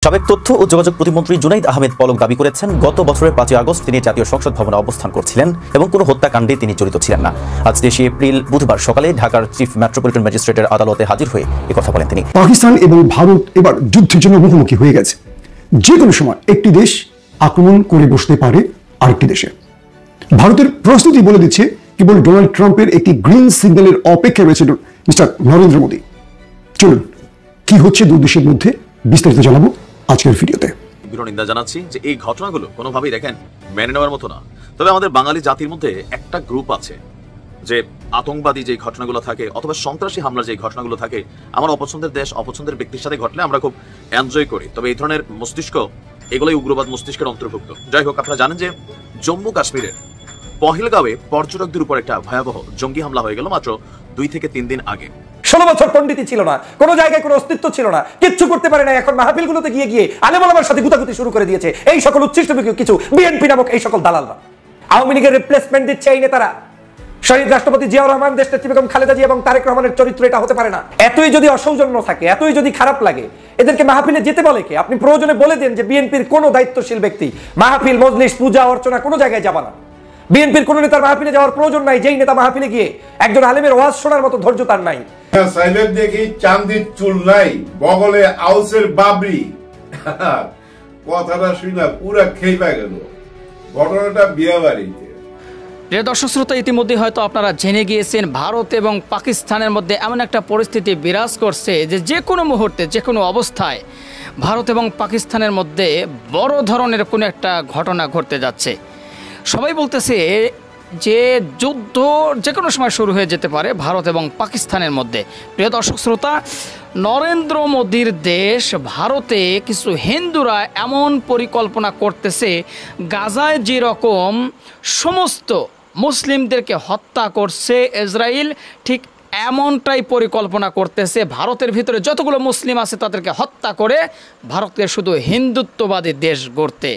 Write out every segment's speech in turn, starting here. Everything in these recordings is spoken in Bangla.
সাবেক তথ্য ও যোগাযোগ প্রতিমন্ত্রী জুনাইদ আহমেদ পলক দাবি করেছেন গত বছরের 5 আগস্ট তিনি জাতীয় সংসদ ভবনে অবস্থান করছিলেন এবং কোনো হত্যাকাণ্ডে তিনি জড়িত ছিলেন না। আজ 23 এপ্রিল বুধবার সকালে ঢাকার চিফ মেট্রোপলিটন ম্যাজিস্ট্রেটের আদালতে হাজির হয়ে একথা বলেন তিনি। পাকিস্তান এবং ভারত এবার যুদ্ধের জন্য মুখোমুখি হয়ে গেছে। যে কোনো সময় একটি দেশ আক্রমণ করে বসতে পারে আরেকটি দেশে। ভারতের প্রস্তুতি বলে দিচ্ছে কেবল ডোনাল্ড ট্রাম্পের একটি গ্রিন সিগন্যালের অপেক্ষায় রয়েছে মিস্টার নরেন্দ্র মোদী। চলুন কি হচ্ছে দুই দেশের মধ্যে বিস্তারিত জানাবো আজকের ভিডিওতে। নিন্দা জানাচ্ছি যে এই ঘটনাগুলো কোনোভাবেই দেখেন মেনে নেওয়ার মতো না। তবে আমাদের বাঙালি জাতির মধ্যে একটা গ্রুপ আছে যে আতঙ্কবাদী যে ঘটনাগুলো থাকে অথবা সন্ত্রাসী হামলার যে ঘটনাগুলো থাকে আমার অপছন্দের দেশ অপছন্দের ব্যক্তির সাথে ঘটলে আমরা খুব এনজয় করি। তবে এই ধরনের মস্তিষ্ক এগুলোই উগ্রবাদ মস্তিষ্কের অন্তর্ভুক্ত। যাই হোক, আপনারা জানেন যে জম্মু কাশ্মীরের পহেলগাঁওয়ে পর্যটকদের উপর একটা ভয়াবহ জঙ্গি হামলা হয়ে গেল মাত্র 2 থেকে 3 দিন আগে। 16 বছর পণ্ডিতই ছিল না, কোনো জায়গায় কোনো অস্তিত্ব ছিল না, কিচ্ছু করতে পারে না। এখন মাহফিলগুলোতে গিয়ে গিয়ে আলেম ওলামার সাথে গুতাগুতি শুরু করে দিয়েছে এই সকল উচ্ছিষ্ট কিছু বিএনপি নামক এই সকল দালালরা। আওয়ামী লীগের রিপ্লেসমেন্ট দিচ্ছে এই নেতারা। শহীদ রাষ্ট্রপতি জিয়াউর রহমান, দেশনেত্রী বেগম খালেদা জিয়া এবং তারেক রহমানের চরিত্র এটা হতে পারে না। এতই যদি অসৌজন্য থাকে, এতই যদি খারাপ লাগে, এদেরকে মাহফিলে যেতে বলে কে? আপনি প্রয়োজনে বলে দেন যে বিএনপির কোনো দায়িত্বশীল ব্যক্তি মাহফিল, মজলিস, পূজা অর্চনা কোনো জায়গায় যাবে না। বিএনপির কোন নেতার মাহফিলে যাওয়ার প্রয়োজন নাই যেই নেতা মাহফিলে গিয়ে একজন আলেমের ওয়াজ শোনার মতো ধৈর্য তার নাই। সাইলেন্ট দেখি চাঁদির চুল নাই, বগলে আউসের বাবরি। কথাটা শুনে পুরা খেপে গেল। ঘটনাটা বিয়ে বাড়িতে। প্রিয় দর্শক শ্রোতা, ইতিমধ্যে হয়তো আপনারা জেনে গিয়েছেন ভারত এবং পাকিস্তানের মধ্যে এমন একটা পরিস্থিতি বিরাজ করছে যে কোনো মুহূর্তে যে কোনো অবস্থায় ভারত এবং পাকিস্তানের মধ্যে বড় ধরনের কোনো একটা ঘটনা ঘটতে যাচ্ছে। সবাই বলতেছে যে যুদ্ধ যে কোনো সময় শুরু হয়ে যেতে পারে ভারত এবং পাকিস্তানের মধ্যে। প্রিয় দর্শক শ্রোতা, নরেন্দ্র মোদীর দেশ ভারতে কিছু হিন্দুরা এমন পরিকল্পনা করতেছে, গাজায় যেরকম সমস্ত মুসলিমদেরকে হত্যা করছে ইসরায়েল, ঠিক এমনটাই পরিকল্পনা করতেছে ভারতের ভিতরে যতগুলো মুসলিম আছে তাদেরকে হত্যা করে ভারতকে শুধু হিন্দুত্ববাদী দেশ গড়তে।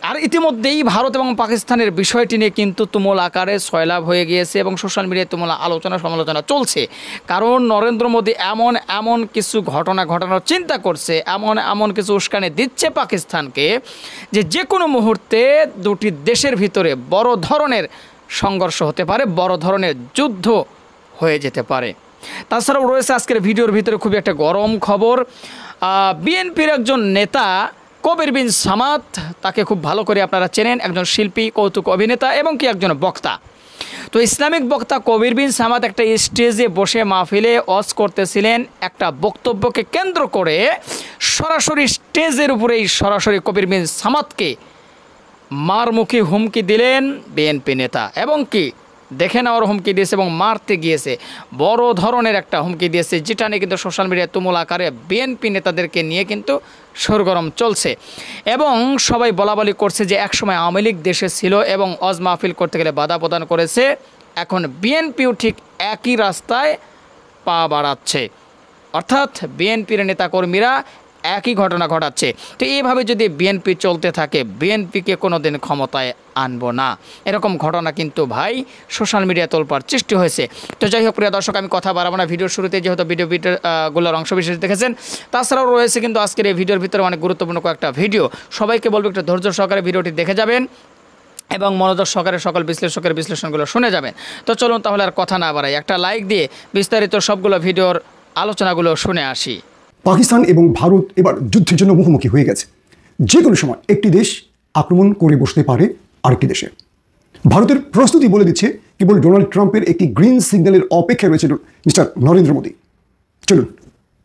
আর ইতিমধ্যেই ভারত এবং পাকিস্তানের বিষয়টি নিয়ে কিন্তু তুমুল আকারে সয়লাভ হয়ে গিয়েছে এবং সোশ্যাল মিডিয়ায় তুমুল আলোচনা সমালোচনা চলছে। কারণ নরেন্দ্র মোদী এমন কিছু ঘটনা ঘটানোর চিন্তা করছে, এমন কিছু উস্কানি দিচ্ছে পাকিস্তানকে যে কোনো মুহূর্তে দুটি দেশের ভিতরে বড় ধরনের সংঘর্ষ হতে পারে, বড় ধরনের যুদ্ধ হয়ে যেতে পারে। তাছাড়াও রয়েছে আজকের ভিডিওর ভিতরে খুবই একটা গরম খবর। বিএনপির একজন নেতা কবির বিন সামাদ, তাকে খুব ভালো করে আপনারা চেনেন, একজন শিল্পী, কৌতুক অভিনেতা এবং কি একজন বক্তা। তো ইসলামিক বক্তা কবির বিন সামাদ একটা স্টেজে বসে মাহফিলে ওয়াজ করতেছিলেন। একটা বক্তব্যকে কেন্দ্র করে সরাসরি স্টেজের উপরেই সরাসরি কবির বিন সামাদকে মারমুখী হুমকি দিলেন বিএনপি নেতা এবং কি দেখে নেওয়ার হুমকি দিয়েছে এবং মারতে গিয়েছে। বড় ধরনের একটা হুমকি দিয়েছে, যেটা নিয়ে কিন্তু সোশ্যাল মিডিয়ায় তুমুল আকারে বিএনপি নেতাদেরকে নিয়ে কিন্তু সরগরম চলছে এবং সবাই বলাবলি করছে যে একসময় আওয়ামী লীগ দেশে ছিল এবং ওয়াজ মাহফিল করতে গেলে বাধা প্রদান করেছে, এখন বিএনপিও ঠিক একই রাস্তায় পা বাড়াচ্ছে, অর্থাৎ বিএনপির নেতাকর্মীরা একই ঘটনা ঘটাচ্ছে। তো এইভাবে যদি বিএনপি চলতে থাকে, বিএনপিকে কোনো দিন ক্ষমতায় আনবো না, এরকম ঘটনা কিন্তু ভাই সোশ্যাল মিডিয়া তোলপাড় সৃষ্টি হয়েছে। তো যাই হোক প্রিয় দর্শক, আমি কথা বাড়াবো না। ভিডিওর শুরুতে যেহেতু ভিডিওগুলোর অংশবিশেষ দেখেছেন, তাছাড়াও রয়েছে কিন্তু আজকের এই ভিডিওর ভিতরে অনেক গুরুত্বপূর্ণ কয়েকটা ভিডিও। সবাইকে বলবো একটু ধৈর্য সহকারে ভিডিওটি দেখে যাবেন এবং মনোযোগ সহকারে সকল বিশ্লেষকের বিশ্লেষণগুলো শুনে যাবেন। তো চলুন তাহলে আর কথা না বাড়াই, একটা লাইক দিয়ে বিস্তারিত সবগুলো ভিডিওর আলোচনাগুলো শুনে আসি। পাকিস্তান এবং ভারত এবার যুদ্ধের জন্য মুখোমুখি হয়ে গেছে। যে কোনো সময় একটি দেশ আক্রমণ করে বসতে পারে আরেকটি দেশে। ভারতের প্রস্তুতি বলে দিচ্ছে কেবল ডোনাল্ড ট্রাম্পের একটি গ্রিন সিগন্যালের অপেক্ষায় রয়েছে মিস্টার নরেন্দ্র মোদী। চলুন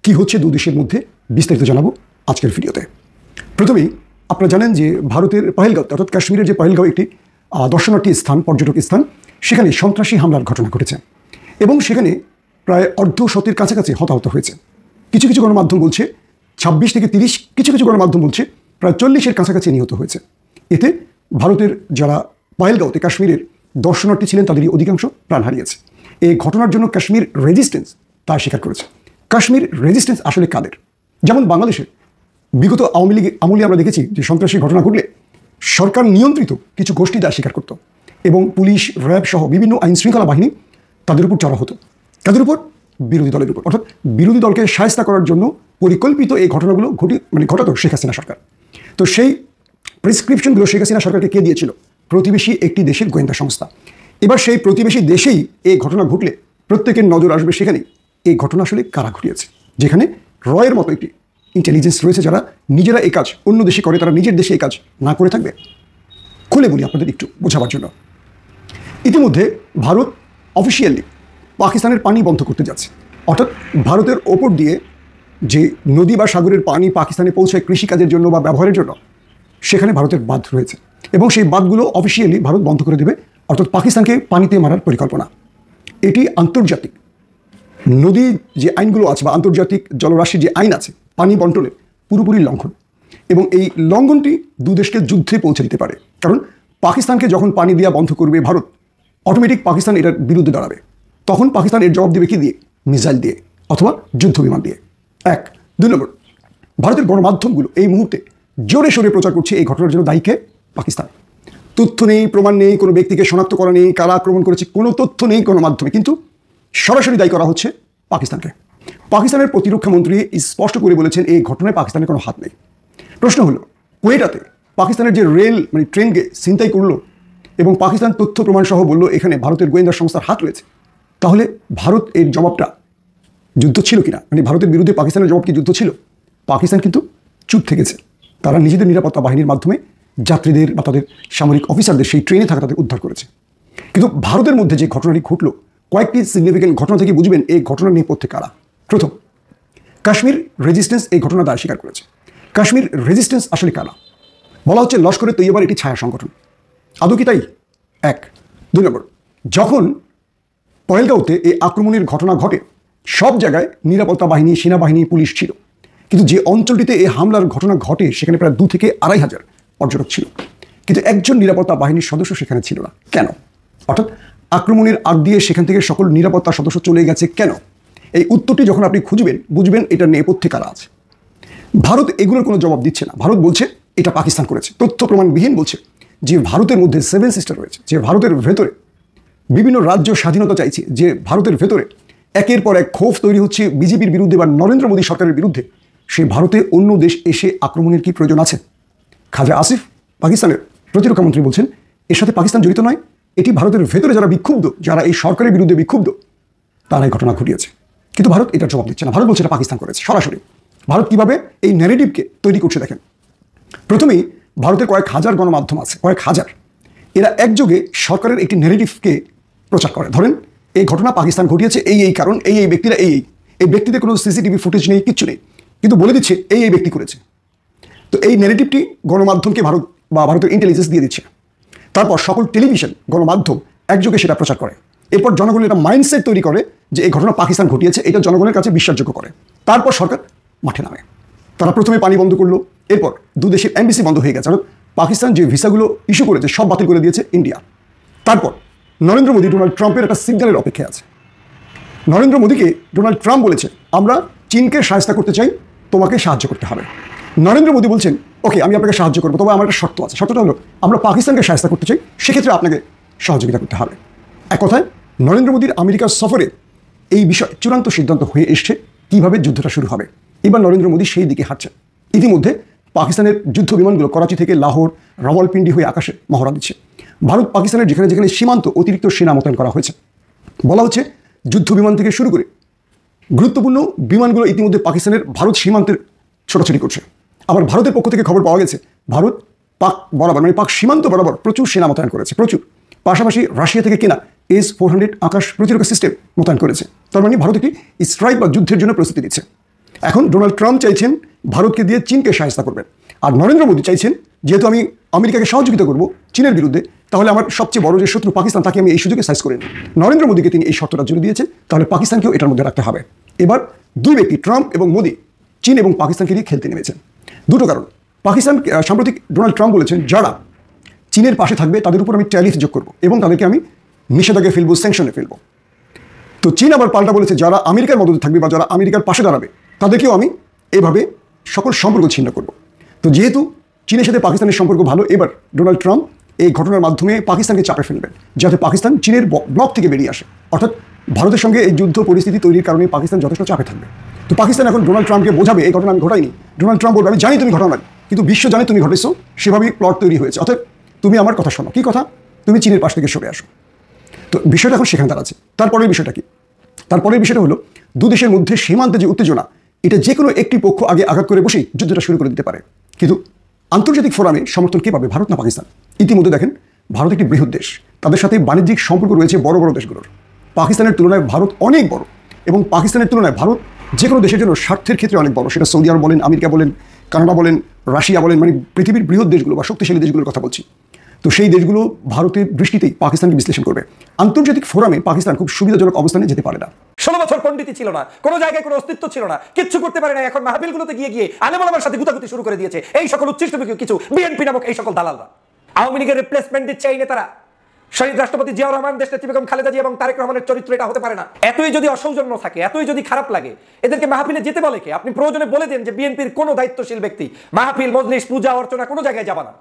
কি হচ্ছে দুই দেশের মধ্যে বিস্তারিত জানাবো আজকের ভিডিওতে। প্রথমেই আপনারা জানেন যে ভারতের পহেলগাঁও অর্থাৎ কাশ্মীরের যে পহেলগাঁও একটি দর্শনার্থী স্থান, পর্যটক স্থান, সেখানে সন্ত্রাসী হামলার ঘটনা ঘটেছে এবং সেখানে প্রায় অর্ধশতের কাছাকাছি হতাহত হয়েছে। কিছু কিছু গণমাধ্যম বলছে 26 থেকে 30, কিছু গণমাধ্যম বলছে প্রায় 40-এর কাছাকাছি নিহত হয়েছে। এতে ভারতের যারা পহেলগাঁওতে কাশ্মীরের দর্শনার্থী ছিলেন তাদেরই অধিকাংশ প্রাণ হারিয়েছে। এই ঘটনার জন্য কাশ্মীর রেজিস্ট্যান্স তা স্বীকার করেছে। কাশ্মীর রেজিস্ট্যান্স আসলে কাদের? যেমন বাংলাদেশের বিগত আওয়ামী লীগ আমলে আমরা দেখেছি যে সন্ত্রাসী ঘটনা ঘটলে সরকার নিয়ন্ত্রিত কিছু গোষ্ঠী তা স্বীকার করত এবং পুলিশ, র্যাব সহ বিভিন্ন আইন শৃঙ্খলা বাহিনী তাদের উপর চড়া হতো। তাদের উপর বিরোধী দলের উপর, অর্থাৎ বিরোধী দলকে শায়েস্তা করার জন্য পরিকল্পিত এই ঘটনাগুলো ঘটাতো শেখ হাসিনা সরকার। তো সেই প্রেসক্রিপশনগুলো শেখ হাসিনা সরকারকে কে দিয়েছিল? প্রতিবেশী একটি দেশের গোয়েন্দা সংস্থা। এবার সেই প্রতিবেশী দেশেই এই ঘটনা ঘটলে প্রত্যেকের নজর আসবে সেখানেই এই ঘটনা আসলে কারা ঘটিয়েছে। যেখানে রয়ের মতো একটি ইন্টেলিজেন্স রয়েছে, যারা নিজেরা এই কাজ অন্য দেশে করে, তারা নিজের দেশে এই কাজ না করে থাকবে। খুলে বলি আপনাদের একটু বোঝাবার জন্য। ইতিমধ্যে ভারত অফিসিয়ালি পাকিস্তানের পানি বন্ধ করতে যাচ্ছে, অর্থাৎ ভারতের ওপর দিয়ে যে নদী বা সাগরের পানি পাকিস্তানে পৌঁছায় কৃষিকাজের জন্য বা ব্যবহারের জন্য, সেখানে ভারতের বাঁধ রয়েছে এবং সেই বাঁধগুলো অফিসিয়ালি ভারত বন্ধ করে দেবে, অর্থাৎ পাকিস্তানকে পানিতে মারার পরিকল্পনা। এটি আন্তর্জাতিক নদী যে আইনগুলো আছে বা আন্তর্জাতিক জলরাশির যে আইন আছে পানি বন্টনের পুরোপুরি লঙ্ঘন, এবং এই লঙ্ঘনটি দু দেশকে যুদ্ধে পৌঁছে দিতে পারে। কারণ পাকিস্তানকে যখন পানি দেওয়া বন্ধ করবে ভারত, অটোমেটিক পাকিস্তান এটার বিরুদ্ধে দাঁড়াবে। তখন পাকিস্তান এর জবাব দেবে কি দিয়ে? মিসাইল দিয়ে অথবা যুদ্ধ বিমান দিয়ে। 1, 2 নম্বর, ভারতের গণমাধ্যমগুলো এই মুহূর্তে জোরে সোরে প্রচার করছে এই ঘটনার জন্য দায়ীকে পাকিস্তান। তথ্য নেই, প্রমাণ নেই, কোনো ব্যক্তিকে শনাক্ত করা নেই, কারা আক্রমণ করেছে কোনো তথ্য নেই গণমাধ্যমে, কিন্তু সরাসরি দায়ী করা হচ্ছে পাকিস্তানকে। পাকিস্তানের প্রতিরক্ষা মন্ত্রী স্পষ্ট করে বলেছেন এই ঘটনায় পাকিস্তানের কোনো হাত নেই। প্রশ্ন হলো, কোয়েটাতে পাকিস্তানের যে রেল ট্রেনকে ছিনতাই করলো এবং পাকিস্তান তথ্য প্রমাণ সহ বললো এখানে ভারতের গোয়েন্দা সংস্থার হাত রয়েছে, তাহলে ভারত এর জবাবটা যুদ্ধ ছিল কিনা? ভারতের বিরুদ্ধে পাকিস্তানের জবাব কি যুদ্ধ ছিল? পাকিস্তান কিন্তু চুপ থেকেছে। তারা নিজেদের নিরাপত্তা বাহিনীর মাধ্যমে যাত্রীদের বা তাদের সামরিক অফিসারদের সেই ট্রেনে থাকা তাদের উদ্ধার করেছে। কিন্তু ভারতের মধ্যে যে ঘটনাটি ঘটলো, কয়েকটি সিগনিফিকেন্ট ঘটনা থেকে বুঝবেন এই ঘটনার নেপথ্যে কারা। প্রথম, কাশ্মীর রেজিস্ট্যান্স এই ঘটনা দায় স্বীকার করেছে। কাশ্মীর রেজিস্ট্যান্স আসলে কারা? বলা হচ্ছে লস্করে তৈয়বার একটি ছায়া সংগঠন। আদৌ কি তাই? 1, 2 নম্বর, যখন পহেলগাঁওতে এই আক্রমণের ঘটনা ঘটে সব জায়গায় নিরাপত্তা বাহিনী, সেনাবাহিনী, পুলিশ ছিল, কিন্তু যে অঞ্চলটিতে এই হামলার ঘটনা ঘটে সেখানে প্রায় 2 থেকে 2,500 পর্যটক ছিল, কিন্তু একজন নিরাপত্তা বাহিনীর সদস্য সেখানে ছিল না। কেন? অর্থাৎ আক্রমণের আগ দিয়ে সেখান থেকে সকল নিরাপত্তা সদস্য চলে গেছে কেন? এই উত্তরটি যখন আপনি খুঁজবেন বুঝবেন এটা নেপথ্যে কারা আছে। ভারত এগুলোর কোনো জবাব দিচ্ছে না। ভারত বলছে এটা পাকিস্তান করেছে, তথ্য প্রমাণবিহীন বলছে যে ভারতের মধ্যে 7 সিস্টার রয়েছে, যে ভারতের ভেতরে বিভিন্ন রাজ্য স্বাধীনতা চাইছে, যে ভারতের ভেতরে একের পর এক ক্ষোভ তৈরি হচ্ছে বিজেপির বিরুদ্ধে বা নরেন্দ্র মোদী সরকারের বিরুদ্ধে। সেই ভারতে অন্য দেশ এসে আক্রমণের কি প্রয়োজন আছে? খাজা আসিফ পাকিস্তানের প্রতিরক্ষা মন্ত্রী বলছেন এর সাথে পাকিস্তান জড়িত নয়, এটি ভারতের ভেতরে যারা বিক্ষুব্ধ, যারা এই সরকারের বিরুদ্ধে বিক্ষুব্ধ, তারা এই ঘটনা ঘটিয়েছে। কিন্তু ভারত এটার জবাব দিচ্ছে না। ভারত বলছে এটা পাকিস্তান করেছে সরাসরি। ভারত কিভাবে এই ন্যারেটিভকে তৈরি করছে দেখেন। প্রথমেই ভারতের কয়েক হাজার গণমাধ্যম আছে, কয়েক হাজার, এরা একযোগে সরকারের একটি ন্যারেটিভকে প্রচার করে। ধরেন এই ঘটনা পাকিস্তান ঘটিয়েছে, এই কারণ, এই ব্যক্তিরা, এই ব্যক্তিদের কোনো সিসিটিভি ফুটেজ নেই, কিচ্ছু নেই, কিন্তু বলে দিচ্ছে এই ব্যক্তি করেছে। তো এই ন্যারেটিভটি গণমাধ্যমকে ভারত বা ভারতের ইন্টেলিজেন্স দিয়ে দিচ্ছে। তারপর সকল টেলিভিশন, গণমাধ্যম একযোগে সেটা প্রচার করে। এরপর জনগণের একটা মাইন্ডসেট তৈরি করে যে এই ঘটনা পাকিস্তান ঘটিয়েছে, এটা জনগণের কাছে বিশ্বাসযোগ্য করে। তারপর সরকার মাঠে নামে। তারা প্রথমে পানি বন্ধ করলো, এরপর 2 দেশের এমবিসি বন্ধ হয়ে গেছে। পাকিস্তান যে ভিসাগুলো ইস্যু করেছে সব বাতিল করে দিয়েছে ইন্ডিয়া। তারপর নরেন্দ্র মোদী ডোনাল্ড ট্রাম্পের একটা সিগন্যালের অপেক্ষায় আছে। নরেন্দ্র মোদীকে ডোনাল্ড ট্রাম্প বলেছে আমরা চীনকে সাহায্য করতে চাই, তোমাকে সাহায্য করতে হবে। নরেন্দ্র মোদী বলছেন ওকে আমি আপনাকে সাহায্য করবো, তবে আমার একটা শর্ত আছে। শর্তটা হলো আমরা পাকিস্তানকে সাহায্য করতে চাই, সেক্ষেত্রে আপনাকে সহযোগিতা করতে হবে। এক কথায় নরেন্দ্র মোদীর আমেরিকার সফরে এই বিষয়ে চূড়ান্ত সিদ্ধান্ত হয়ে এসছে কীভাবে যুদ্ধটা শুরু হবে। এবার নরেন্দ্র মোদী সেই দিকে হাঁটছেন। ইতিমধ্যে পাকিস্তানের যুদ্ধ বিমানগুলো করাচি থেকে লাহোর, রাওয়ালপিন্ডি হয়ে আকাশে মহড়া দিচ্ছে। ভারত পাকিস্তানের যেখানে যেখানে সীমান্ত অতিরিক্ত সেনা মোতায়েন করা হয়েছে। বলা হচ্ছে যুদ্ধ বিমান থেকে শুরু করে গুরুত্বপূর্ণ বিমানগুলো ইতিমধ্যে পাকিস্তানের ভারত সীমান্তের ছোটাছুটি করছে। আবার ভারতের পক্ষ থেকে খবর পাওয়া গেছে ভারত পাক বরাবর পাক সীমান্ত বরাবর প্রচুর সেনা মোতায়েন করেছে, প্রচুর। পাশাপাশি রাশিয়া থেকে কেনা S-400 আকাশ প্রতিরক্ষা সিস্টেম মোতায়েন করেছে। তার মানে ভারত একটি স্ট্রাইক বা যুদ্ধের জন্য প্রস্তুতি দিচ্ছে। এখন ডোনাল্ড ট্রাম্প চাইছেন ভারতকে দিয়ে চীনকে সাহায্য করবেন, আর নরেন্দ্র মোদী চাইছেন যেহেতু আমি আমেরিকাকে সহযোগিতা করব চীনের বিরুদ্ধে, তাহলে আমার সবচেয়ে বড় যে শত্রু পাকিস্তান তাকে আমি এই সুযোগে সাইজ করে নিই। নরেন্দ্র মোদীকে তিনি এই শর্তটা জুড়ে দিয়েছেন, তাহলে পাকিস্তানকেও এটার মধ্যে রাখতে হবে। এবার 2 ব্যক্তি ট্রাম্প এবং মোদী চীন এবং পাকিস্তানকে নিয়ে খেলতে নেমেছেন। দুটো কারণ। পাকিস্তান সাম্প্রতিক ডোনাল্ড ট্রাম্প বলেছেন যারা চীনের পাশে থাকবে তাদের উপর আমি ট্যারিফ যোগ করবো এবং তাদেরকে আমি নিষেধাজ্ঞায় ফেলবো, স্যাংশনে ফেলবো। তো চীন আবার পাল্টা বলেছে যারা আমেরিকার মদতে থাকবে বা যারা আমেরিকার পাশে দাঁড়াবে তাদেরকেও আমি এভাবে সকল সম্পর্ক ছিন্ন করব। তো যেহেতু চীনের সাথে পাকিস্তানের সম্পর্ক ভালো, এবার ডোনাল্ড ট্রাম্প এই ঘটনার মাধ্যমে পাকিস্তানকে চাপে ফেলবেন, যাতে পাকিস্তান চীনের ব্লক থেকে বেরিয়ে আসে। অর্থাৎ ভারতের সঙ্গে এই যুদ্ধ পরিস্থিতি তৈরির কারণে পাকিস্তান যথেষ্ট চাপে থাকবে। তো পাকিস্তান এখন ডোনাল্ড ট্রাম্পকে বোঝাবে এই ঘটনা আমি ঘটাইনি। ডোনাল্ড ট্রাম্প বলবে আমি জানি তুমি ঘটনা, কিন্তু বিশ্ব জানে তুমি ঘটেছো, সেভাবেই প্লট তৈরি হয়েছে। অর্থাৎ তুমি আমার কথা শোনো। কি কথা? তুমি চীনের পাশ থেকে সরে আসো। তো বিষয়টা এখন সেখানে দাঁড়াচ্ছে। তারপরের বিষয়টা কি? তারপরের বিষয়টা হলো দু দেশের মধ্যে সীমান্তে যে উত্তেজনা, এটা যে কোনো একটি পক্ষ আগে আঘাত করে বসেই যুদ্ধটা শুরু করে দিতে পারে। কিন্তু আন্তর্জাতিক ফোরামে সমর্থন কে পাবে? ভারত না পাকিস্তান? ইতিমধ্যে দেখেন ভারত একটি বৃহৎ দেশ, তাদের সাথে বাণিজ্যিক সম্পর্ক রয়েছে বড় বড় দেশগুলোর। পাকিস্তানের তুলনায় ভারত অনেক বড়, এবং পাকিস্তানের তুলনায় ভারত যে কোনো দেশের জন্য স্বার্থের ক্ষেত্রে অনেক বড়। সেটা সৌদি আরব বলেন, আমেরিকা বলেন, কানাডা বলেন, রাশিয়া বলেন, মানে পৃথিবীর বৃহৎ দেশগুলো বা শক্তিশালী দেশগুলোর কথা বলছি। তো সেই দেশগুলো ভারতের দৃষ্টিতেই পাকিস্তানকে বিশ্লেষণ করবে। আন্তর্জাতিক ফোরামে পাকিস্তান খুব সুবিধাজনক অবস্থানে যেতে পারে না। 16 বছর পণ্ডিতই ছিল না, কোনো জায়গায় কোনো অস্তিত্ব ছিল না, কিচ্ছু করতে পারে না। এখন মাহফিলগুলোতে গিয়ে গিয়ে আলেম ওলামার সাথে গুতাগুতি শুরু করে দিয়েছে এই সকল উচ্ছিষ্ট কিছু বিএনপি নামক এই সকল দালালরা। আওয়ামী লীগের রিপ্লেসমেন্ট দিচ্ছে এই নেতারা। শহীদ রাষ্ট্রপতি জিয়াউর রহমান, দেশনেত্রী বেগম খালেদা জিয়া এবং তারেক রহমানের চরিত্র এটা হতে পারে না। এতই যদি অসৌজন্য থাকে, এতই যদি খারাপ লাগে, এদেরকে মাহফিলে যেতে বলে কে? আপনি প্রয়োজনে বলে দেন যে বিএনপির কোনো দায়িত্বশীল ব্যক্তি মাহফিল, মজলিস, পূজা অর্চনা কোনো জায়গায় যাবে না।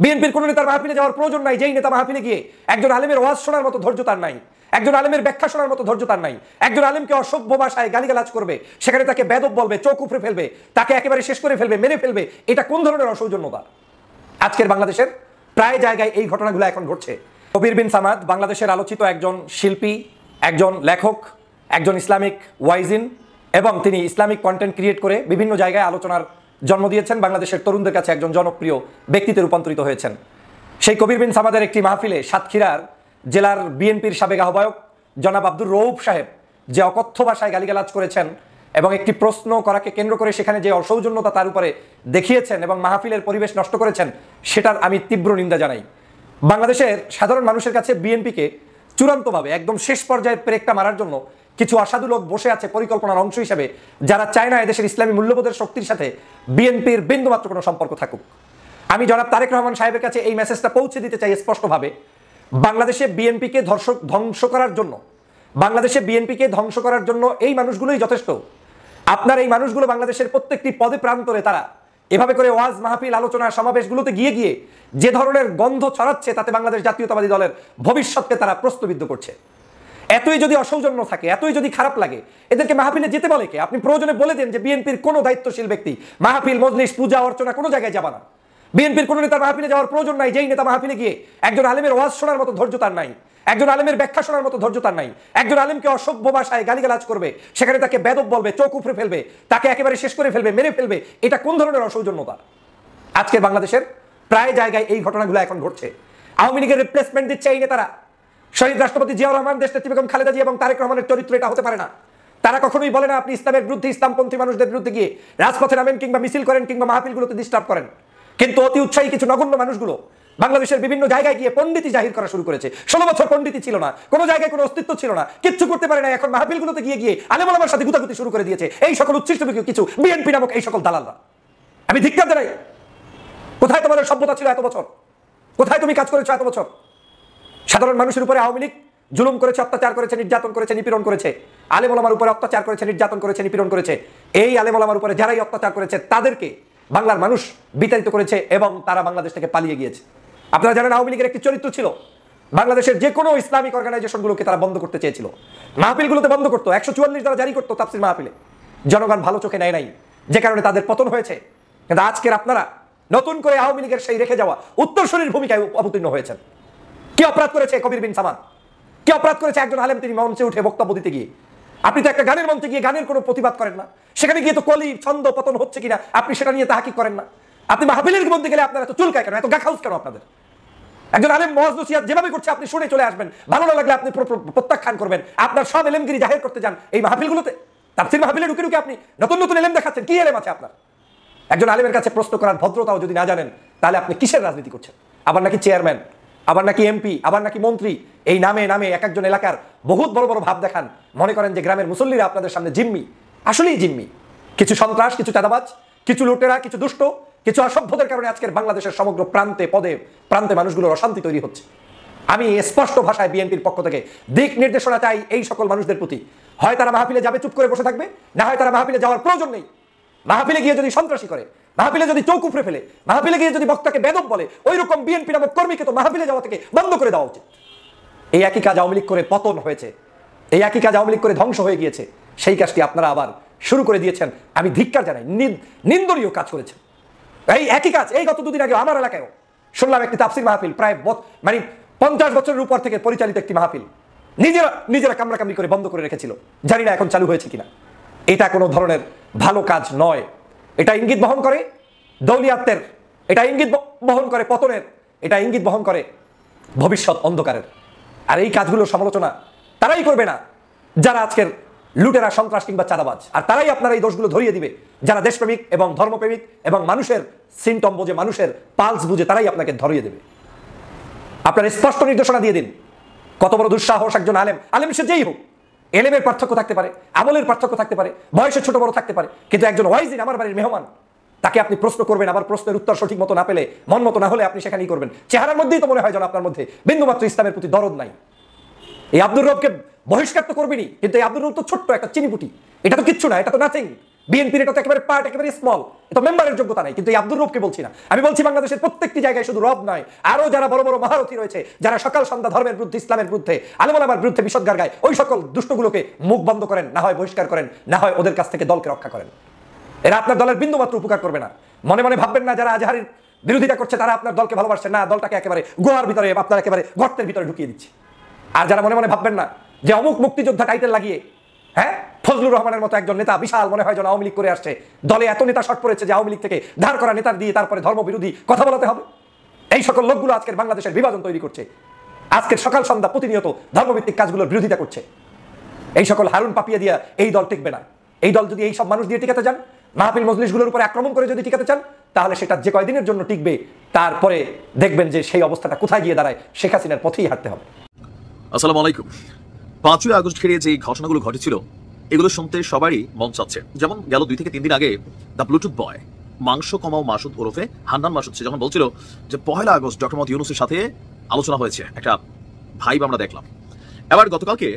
বিএনপির কোনো নেতার মাহফিলে যাওয়ার প্রয়োজন নাই। যেই নেতা মাহফিলে গিয়ে একজন আলেমের ওয়াজ শোনার মতো ধৈর্য তার নাই, একজন আলেমের ব্যাখ্যা শোনার মতো ধৈর্য তার নাই, একজন আলেমকে অসভ্য ভাষায় গালিগালাজ করবে, সেখানে তাকে বেদব বলবে, চোখ উপড়ে ফেলবে, তাকে একেবারে শেষ করে ফেলবে, মেরে ফেলবে, এটা কোন ধরনের অসৌজন্যতা? আজকের বাংলাদেশের প্রায় জায়গায় এই ঘটনাগুলো এখন ঘটছে। কবির বিন সামাদ বাংলাদেশের আলোচিত একজন শিল্পী, একজন লেখক, একজন ইসলামিক ওয়াইজিন, এবং তিনি ইসলামিক কন্টেন্ট ক্রিয়েট করে বিভিন্ন জায়গায় আলোচনার জন্ম দিয়েছেন। বাংলাদেশের তরুণদের কাছে একজন জনপ্রিয় ব্যক্তিতে রূপান্তরিত হয়েছেন। সেই কবির বিন সামাদের একটি মাহফিলে সাতক্ষীরার জেলার বিএনপির সাবেক আহ্বায়ক জনাব আব্দুর রৌফ সাহেব যে অকথ্য ভাষায় গালিগালাজ করেছেন এবং একটি প্রশ্ন করাকে কেন্দ্র করে সেখানে যে অসৌজন্যতা তার উপরে দেখিয়েছেন এবং মাহফিলের পরিবেশ নষ্ট করেছেন, সেটার আমি তীব্র নিন্দা জানাই। বাংলাদেশের সাধারণ মানুষের কাছে বিএনপিকে চূড়ান্তভাবে একদম শেষ পর্যায়ে ব্রেকটা মারার জন্য কিছু অসাধু লোক বসে আছে পরিকল্পনার অংশ হিসেবে, যারা চায় না এদেশের ইসলামী মূল্যবোধের শক্তির সাথে বিএনপির বিন্দুমাত্র কোনো সম্পর্ক থাকুক। আমি জনাব তারেক রহমান সাহেবের কাছে এই মেসেজটা পৌঁছে দিতে চাই স্পষ্টভাবে। বাংলাদেশে বিএনপিকে ধ্বংস করার জন্য, বাংলাদেশে বিএনপিকে ধ্বংস করার জন্য এই মানুষগুলোই যথেষ্ট। আপনার এই মানুষগুলো বাংলাদেশের প্রত্যেকটি পদে প্রান্তরে তারা এভাবে করে ওয়াজ, মাহফিল, আলোচনা, সমাবেশগুলোতে গিয়ে গিয়ে যে ধরনের গন্ধ ছড়াচ্ছে, তাতে বাংলাদেশ জাতীয়তাবাদী দলের ভবিষ্যৎকে তারা প্রশ্নবিদ্ধ করছে। এতই যদি অসৌজন্য থাকে, এতই যদি খারাপ লাগে, এদেরকে মাহফিলে যেতে বলে কে? আপনি প্রয়োজনে বলে দেন যে বিএনপির কোনো দায়িত্বশীল ব্যক্তি মাহফিল, মজলিস, পূজা অর্চনা কোনো জায়গায় যাবে না। বিএনপির কোনো নেতার মাহফিলে যাওয়ার প্রয়োজন নাই। যেই নেতা মাহফিলে গিয়ে একজন আলেমের ওয়াজ শোনার মতো ধৈর্য তার নাই, একজন আলেমের ব্যাখ্যা শোনার মতো ধৈর্য তার নাই, একজন আলেমকে অসভ্য ভাষায় গালিগালাজ করবে, সেখানে তাকে বেদব বলবে, চোখ উপড়ে ফেলবে, তাকে একেবারে শেষ করে ফেলবে, মেরে ফেলবে, এটা কোন ধরনের অসৌজন্যতা? আজকের বাংলাদেশের প্রায় জায়গায় এই ঘটনাগুলো এখন ঘটছে। আওয়ামী লীগের রিপ্লেসমেন্ট দিচ্ছে এই নেতারা। শহীদ রাষ্ট্রপতি জিয়াউর রহমান, দেশনেত্রী বেগম খালেদা জিয়া এবং তারেক রহমানের চরিত্র এটা হতে পারে না। তারা কখনোই বলে না আপনি ইসলামের বিরুদ্ধে, ইসলামপন্থী মানুষদের বিরুদ্ধে গিয়ে রাজপথে নামেন কিংবা মিছিল করেন কিংবা মাহফিলগুলোতে ডিস্টার্ব করেন। কিন্তু অতি উৎসাহী কিছু নগণ্য মানুষগুলো বাংলাদেশের বিভিন্ন জায়গায় গিয়ে পণ্ডিতি জাহির করা শুরু করেছে। 16 বছর পণ্ডিতি ছিল না, কোনো জায়গায় কোনো অস্তিত্ব ছিল না, কিচ্ছু করতে পারে না। এখন মাহফিলগুলোতে গিয়ে গিয়ে আলেম ওলামার সাথে গুতাগুতি শুরু করে দিয়েছে এই সকল উচ্ছিষ্ট কিছু বিএনপি নামক এই সকল দালালরা। আমি ধিক্কার জানাই। কোথায় তোমাদের সভ্যতা ছিল এত বছর? কোথায় তুমি কাজ করেছো এত বছর? সাধারণ মানুষের উপরে আওয়ামী লীগ জুলুম করেছে, অত্যাচার করেছে, নির্যাতন করেছে, নিপীড়ন করেছে। আলেম ওলামার উপরে অত্যাচার করেছে, নির্যাতন করেছে, নিপীড়ন করেছে। এই আলেম ওলামার উপরে যারাই অত্যাচার করেছে তাদেরকে বাংলার মানুষ বিতাড়িত করেছে এবং তারা বাংলাদেশ থেকে পালিয়ে গিয়েছে। আপনারা জানেন আওয়ামী লীগের একটি চরিত্র ছিল, বাংলাদেশের যে কোনো ইসলামিক অর্গানাইজেশনগুলোকে তারা বন্ধ করতে চেয়েছিল, মাহফিলগুলোতে বন্ধ করতো, 144 দ্বারা জারি করতো তাফসীর মাহফিলে। জনগণ ভালো চোখে নেয় নাই, যে কারণে তাদের পতন হয়েছে। কিন্তু আজকের আপনারা নতুন করে আওয়ামী লীগের সেই রেখে যাওয়া উত্তরসূরির ভূমিকায় অবতীর্ণ হয়েছেন। কি অপরাধ করেছে কবির বিন সামাদ? কি অপরাধ করেছে একজন আলেম তিনি মঞ্চে উঠে বক্তব্য দিতে গিয়ে? আপনি তো একটা গানের মঞ্চে গিয়ে গানের কোনো প্রতিবাদ করেন না, সেখানে গিয়ে তো কলি ছন্দ পতন হচ্ছে কিনা আপনি সেটা নিয়ে তাহাকিক করেন না। আপনি মাহফিলের মধ্যে গেলে আপনার এত চুলকায় কেন, এত গাখাউস কেন আপনাদের? একজন আলেম ওয়াজ নসিহত যেভাবে করছে আপনি শুনে চলে আসবেন, ভালো না লাগলে আপনি প্রত্যাখ্যান করবেন। আপনার সব এলেমগিরি জাহির করতে যান এই মাহফিলগুলোতে, তাফসীর মাহফিলে ঢুকে ঢুকে আপনি নতুন নতুন এলেম দেখাচ্ছেন। কি এলেম আছে আপনার? একজন আলেমের কাছে প্রশ্ন করার ভদ্রতাও যদি না জানেন, তাহলে আপনি কিসের রাজনীতি করছেন? আবার নাকি চেয়ারম্যান, আবার নাকি এমপি, আবার নাকি মন্ত্রী, এই নামে নামে এক একজন এলাকার বহুত বড় বড় ভাব দেখান। মনে করেন যে গ্রামের মুসল্লিরা আপনাদের সামনে জিম্মি। আসলেই জিম্মি। কিছু সন্ত্রাস, কিছু চাঁদাবাজ, কিছু লুটেরা, কিছু দুষ্ট, কিছু অসভ্যদের কারণে আজকের বাংলাদেশের সমগ্র প্রান্তে পদে প্রান্তে মানুষগুলোর অশান্তি তৈরি হচ্ছে। আমি স্পষ্ট ভাষায় বিএনপির পক্ষ থেকে দিক নির্দেশনা চাই এই সকল মানুষদের প্রতি। হয় তারা মাহফিলে যাবে, চুপ করে বসে থাকবে, না হয় তারা মাহফিলে যাওয়ার প্রয়োজন নেই। মাহফিলে গিয়ে যদি সন্ত্রাসী করে, মাহফিলে যদি চৌক উপড়ে ফেলে, মাহফিলে গিয়ে যদি বক্তাকে বেদব বলে, ওই রকম বিএনপি নামক কর্মীকে তো মাহফিলে যাওয়া থেকে বন্ধ করে দেওয়া উচিত। এই একই কাজ আওয়ামী লীগ করে পতন হয়েছে, এই একই কাজ আওয়ামী লীগ করে ধ্বংস হয়ে গিয়েছে, সেই কাজটি আপনারা আবার শুরু করে দিয়েছেন। আমি ধিক্কার জানাই, নিন্দনীয় কাজ করেছেন। এই একই কাজ এই গত দুদিন আগে আমার এলাকায়ও শুনলাম, একটি তাফসির মাহফিল, প্রায় মানে 50 বছরের উপর থেকে পরিচালিত একটি মাহফিল নিজেরা কামড়াকামড়ি করে বন্ধ করে রেখেছিল। জানি না এখন চালু হয়েছে কিনা। এটা কোনো ধরনের ভালো কাজ নয়। এটা ইঙ্গিত বহন করে দৌলিয়াত্বের, এটা ইঙ্গিত বহন করে পতনের, এটা ইঙ্গিত বহন করে ভবিষ্যৎ অন্ধকারের। আর এই কাজগুলোর সমালোচনা তারাই করবে না যারা আজকের লুটেরা, সন্ত্রাস কিংবা চাঁদাবাজ। আর তারাই আপনারা এই দোষগুলো ধরিয়ে দিবে যারা দেশপ্রেমিক এবং ধর্মপ্রেমিক এবং মানুষের সিমটম বুঝে, মানুষের পালস বুঝে, তারাই আপনাকে ধরিয়ে দেবে। আপনার স্পষ্ট নির্দেশনা দিয়ে দিন। কত বড় দুঃসাহস একজন আলেম সে যেই হোক, এলেমের পার্থক্য থাকতে পারে, আমলের পার্থক্য থাকতে পারে, বয়সে ছোট বড় থাকতে পারে, কিন্তু একজন ওয়াইজিন, আমার বাড়ির মেহমান, তাকে আপনি প্রশ্ন করবেন, আবার প্রশ্নের উত্তর সঠিক মতো না পেলে, মন মতো না হলে আপনি সেখানেই করবেন। চেহারার মধ্যেই তো মনে হয় যেন আপনার মধ্যে বিন্দুমাত্র ইসলামের প্রতি দরদ নাই। এই আব্দুর রবকে বহিষ্কার তো করবেনি, কিন্তু এই আব্দুর রব তো ছোট্ট একটা চিনিপুটি, এটা তো কিচ্ছু না, এটা তো নাথিং। বিএনপির এটা তো একেবারে পার্ট, একেবারে স্মল, এটা মেম্বারের যোগ্যতা নাই। কিন্তু এই আব্দুর রবকে বলছি না, আমি বলছি বাংলাদেশের প্রত্যেকটি জায়গায়, শুধু রব নয়, আরো যারা বড় বড় মহারথী রয়েছে, যারা সকাল সন্ধ্যা ধর্মের বিরুদ্ধে, ইসলামের বিরুদ্ধে, আলেম ওলামার বিরুদ্ধে বিষদগার গায়, ওই সকল দুষ্টগুলোকে মুখ বন্ধ করেন, না হয় বহিষ্কার করেন, না হয় ওদের কাছ থেকে দলকে রক্ষা করেন। এরা আপনার দলের বিন্দুমাত্র উপকার করবে না। মনে মনে ভাববেন না যারা আজহারের বিরোধিতা করছে তারা আপনার দলকে ভালোবাসছে, না, দলটাকে একেবারে গোয়ার ভিতরে, আপনার একেবারে গর্তের ভিতরে ঢুকিয়ে দিচ্ছে। আর যারা মনে মনে ভাববেন না যে অমুক মুক্তিযোদ্ধা টাইটেল লাগিয়ে, হ্যাঁ, ফজলুর রহমানের মতো একজন নেতা বিশাল মনে হয় যেন আওয়ামী লীগ করে আসছে, দলে এত নেতা শর্ট পড়েছে যে আওয়ামী লীগ থেকে ধার করা নেতার দিয়ে তারপরে ধর্মবিরোধী কথা বলাতে হবে। এই সকল লোকগুলো আজকের বাংলাদেশের বিভাজন তৈরি করছে, আজকের সকাল সন্ধ্যা প্রতিনিয়ত ধর্মভিত্তিক কাজগুলোর বিরোধিতা করছে। এই সকল হারুন পাপিয়া দিয়া এই দল টিকবে না। এই দল যদি এই সব মানুষ দিয়ে টিকাতে চান, মাহফিল মজলিসগুলোর উপর আক্রমণ করে যদি টিকাতে চান, তাহলে সেটা যে কয়দিনের জন্য টিকবে, তারপরে দেখবেন যে সেই অবস্থাটা কোথায় গিয়ে দাঁড়ায়, শেখ হাসিনার পথেই হাঁটতে হবে। আসসালামু আলাইকুম। 5ই আগস্ট ঘিরে যে ঘটনাগুলো ঘটেছিল, এগুলো শুনতে সবারই মন চাচ্ছে। যেমন গেল 2 থেকে 3 দিন আগে দ্য ব্লুটুথ বয় মাংস কমাও মাসুদ ওরফে হান্নান মাসুদ, সে যখন বলছিল যে 1 আগস্ট ডক্টর মোহাম্মদ ইউনূসের সাথে আলোচনা হয়েছে, একটা ভাইব আমরা দেখলাম। এবার গতকালকে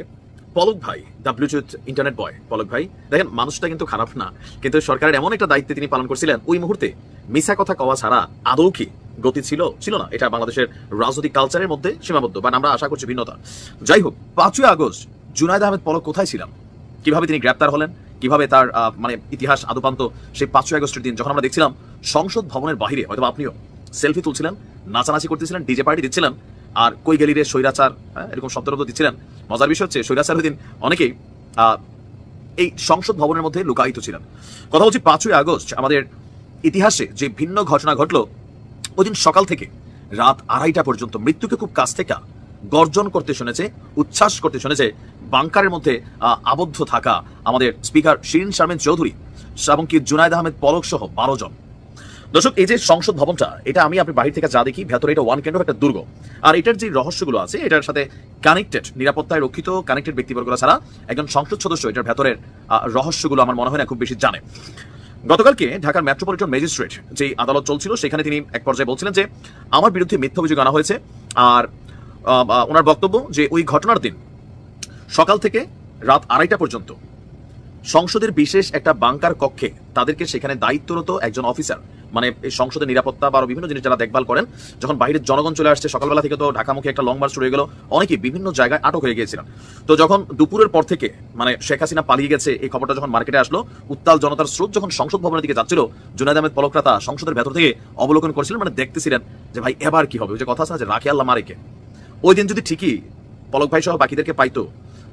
পলক ভাই, দ্য ব্লুটুথ ইন্টারনেট বয় পলক ভাই, দেখেন মানুষটা কিন্তু খারাপ না, কিন্তু সরকারের এমন একটা দায়িত্ব তিনি পালন করছিলেন, ওই মুহূর্তে মিছা কথা কওয়া ছাড়া আদৌ কি গতি ছিল না। এটা বাংলাদেশের রাজনৈতিক কালচারের মধ্যে সীমাবদ্ধ, বাট আমরা আশা করছি ভিন্নতা। যাই হোক, 5ই আগস্ট জুনায়েদ আহমেদ পলক কোথায় ছিলেন, কিভাবে তিনি গ্রেপ্তার হলেন, কিভাবে তার মানে ইতিহাস আদপান্ত সেই 5ই আগস্টের দিন যখন আমরা দেখছিলাম সংসদ ভবনের বাহিরে, হয়তো আপনিও সেলফি তুলছিলেন, নাচানাচি করতেছিলেন, ডিজে পার্টি দিচ্ছিলেন, আর কই গেলি রে স্বৈরাচার, এরকম শব্দরব্দ দিচ্ছিলেন। মজার বিষয় হচ্ছে স্বৈরাচার ওই দিন অনেকেই এই সংসদ ভবনের মধ্যে লুকায়িত ছিলেন। কথা বলছি 5ই আগস্ট আমাদের ইতিহাসে যে ভিন্ন ঘটনা ঘটলো, ওই দিন সকাল থেকে রাত 2:30 পর্যন্ত মৃত্যুকে খুব কাছ থেকে গর্জন করতে শুনেছে, উচ্ছ্বাস করতে শুনেছে বাংকারের মধ্যে আবদ্ধ থাকা আমাদের স্পিকার শিরিন শারমিন চৌধুরী এবং কি জুনায়েদ আহমেদ পলক সহ 12 জন। দর্শক, এই যে সংসদ ভবনটা, এটা আমি আপনি বাহির থেকে যা দেখি, ভেতরে এটা ওয়ান কাইন্ড অফ একটা দুর্গ। আর এটার যে রহস্যগুলো আছে, এটার সাথে কানেক্টেড, নিরাপত্তায় রক্ষিত কানেক্টেড ব্যক্তিবর্গরা ছাড়া একজন সংসদ সদস্য এটার ভেতরের রহস্যগুলো আমার মনে হয় না খুব বেশি জানে। গতকালকে ঢাকার মেট্রোপলিটন ম্যাজিস্ট্রেট যে আদালত চলছিল, সেখানে তিনি এক পর্যায়ে বলছিলেন যে আমার বিরুদ্ধে মিথ্যা অভিযোগ আনা হয়েছে। আর ওনার বক্তব্য যে ওই ঘটনার দিন সকাল থেকে রাত 2:30 পর্যন্ত সংসদের বিশেষ একটা বাংকার কক্ষে তাদেরকে সেখানে দায়িত্বরত একজন অফিসার, মানে এই সংসদের নিরাপত্তা বা বিভিন্ন জিনিস যারা দেখভাল করেন, যখন বাইরের জনগণ চলে আসছে সকালবেলা থেকে, তো ঢাকামুখী একটা লং মার্চ শুরু হয়ে গেল, অনেকে বিভিন্ন জায়গায় আটক হয়ে গিয়েছিলেন। তো যখন দুপুরের পর থেকে মানে শেখ হাসিনা পালিয়ে গেছে এই খবরটা যখন মার্কেটে আসলো, উত্তাল জনতার স্রোত যখন সংসদ ভবনের দিকে যাচ্ছিল, জুনায়েদ আহমেদ পলক তা সংসদের ভেতর থেকে অবলোকন করছিলেন, মানে দেখতেছিলেন যে ভাই এবার কি হবে। ওই যে কথা আছে না যে রাখে আল্লাহ মারেকে, ওই দিন যদি ঠিকই পলক ভাই সহ বাকিদেরকে পাইতো,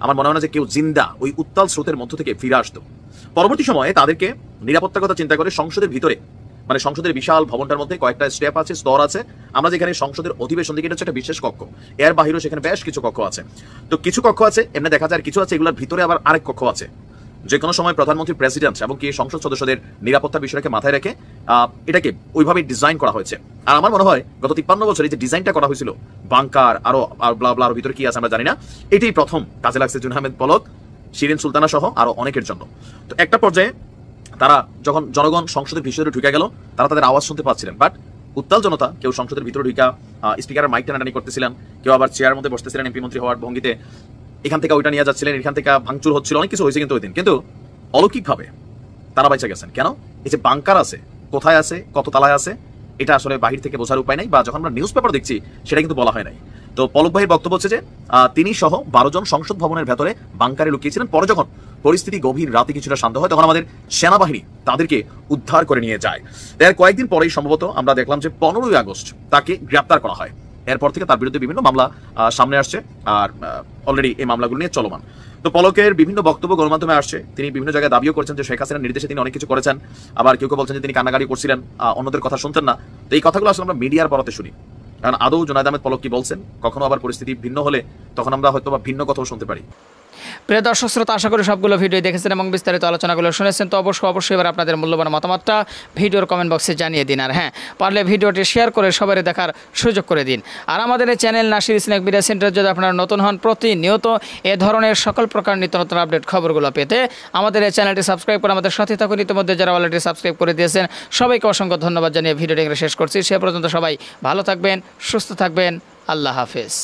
আমার মনে হয় না যে কেউ জিন্দা ওই উত্তাল স্রোতের মধ্য থেকে ফিরে আসতো। পরবর্তী সময়ে তাদেরকে নিরাপত্তার কথা চিন্তা করে সংসদের ভিতরে, মানে সংসদের বিশাল ভবনটার মধ্যে কয়েকটা স্টেপ আছে, স্তর আছে। আমরা যেখানে সংসদের অধিবেশন দিকে, এটা হচ্ছে একটা বিশেষ কক্ষ, এর বাহিরেও সেখানে বেশ কিছু কক্ষ আছে। তো কিছু কক্ষ আছে এমনি দেখা যায়, আর কিছু আছে এগুলোর ভিতরে আবার আরেক কক্ষ আছে। যে কোনো সময় প্রধানমন্ত্রী, প্রেসিডেন্ট এবং কি সংসদ সদস্যদের নিরাপত্তার বিষয়টাকে মাথায় রেখে এটাকে ওইভাবে ডিজাইন করা হয়েছে। আর আমার মনে হয় গত 53 বছরে যে ডিজাইনটা করা হয়েছিল, বাংকার আরো ব্লা ভিতরে কি আছে আমরা জানি না, এটাই প্রথম কাজে লাগছে জুনায়েদ আহমেদ পলক, শিরিন সুলতানা সহ আরো অনেকের জন্য। তো একটা পর্যায়ে তারা যখন জনগণ সংসদের ভিতরে ঢুকে গেল, তারা তাদের আওয়াজ শুনতে পাচ্ছিলেন, বাট উত্তাল জনতা কেউ সংসদের ভিতরে ঢুকা স্পিকারের মাইক টানাটানি করতেছিলেন, কেউ আবার চেয়ারের মধ্যে বসতেছিলেন এমপি মন্ত্রী হওয়ার ভঙ্গিতে, এখান থেকে ওইটা নিয়ে যাচ্ছিলেন, এখান থেকে ভাঙচুর হচ্ছিল, অনেক কিছু হয়েছে কিন্তু ওই দিন। কিন্তু অলৌকিকভাবে তারা বাইচা গেছেন কেন? এই যে বাংকার আছে, কোথায় আছে, কত তালায় আছে, এটা আসলে বাহির থেকে বোঝার উপায় নাই, বা যখন আমরা নিউজ পেপার দেখছি সেটা কিন্তু বলা হয় নাই। তো পলক ভাইয়ের বক্তব্য হচ্ছে যে তিনি সহ 12 জন সংসদ ভবনের ভেতরে বাংকারে লুকিয়েছিলেন। পরে যখন পরিস্থিতি গভীর রাতে কিছুটা শান্ত হয় তখন আমাদের সেনাবাহিনী তাদেরকে উদ্ধার করে নিয়ে যায়। এর কয়েকদিন পরেই সম্ভবত আমরা দেখলাম যে 15ই আগস্ট তাকে গ্রেপ্তার করা হয়। এরপর থেকে তার বিরুদ্ধে বিভিন্ন মামলা সামনে আসছে, আর অলরেডি এই মামলাগুলো নিয়ে চলমান। তো পলকের বিভিন্ন বক্তব্য গণমাধ্যমে আসছে, তিনি বিভিন্ন জায়গায় দাবিও করেছেন যে শেখ হাসিনার নির্দেশে তিনি অনেক কিছু করেছেন, আবার কেউ কেউ বলছেন যে তিনি কান্নাকাটি করছিলেন, অন্যদের কথা শুনতেন না। তো এই কথাগুলো আসলে আমরা মিডিয়ার বরাতে শুনি, কারণ আদৌ জুনায়েদ আহমেদ পলক কি বলছেন, কখনো আবার পরিস্থিতি ভিন্ন হলে তখন আমরা হয়তো বা ভিন্ন কথাও শুনতে পারি। প্রিয় দর্শক শ্রোতা, আশা করি সবগুলো ভিডিও দেখেছেন এবং বিস্তারিত আলোচনাগুলো শুনেছেন। তো অবশ্যই এবার আপনাদের মূল্যবান মতামতটা ভিডিওর কমেন্ট বক্সে জানিয়ে দিন। আর হ্যাঁ, পারলে ভিডিওটি শেয়ার করে সবাই দেখার সুযোগ করে দিন। আর আমাদের এই channel Nasir snack media centre যদি আপনারা নতুন হন, প্রতিনিয়ত এ ধরনের সকল প্রকার নিত্য নতুন আপডেট খবরগুলো পেতে আমাদের এই চ্যানেলটি সাবস্ক্রাইব করে আমাদের সাথে থাকুন। ইতিমধ্যে যারা অলরেডি সাবস্ক্রাইব করে দিয়েছেন সবাইকে অসংখ্য ধন্যবাদ জানিয়ে ভিডিওটি শেষ করছি। সে পর্যন্ত সবাই ভালো থাকবেন, সুস্থ থাকবেন। আল্লাহ হাফেজ।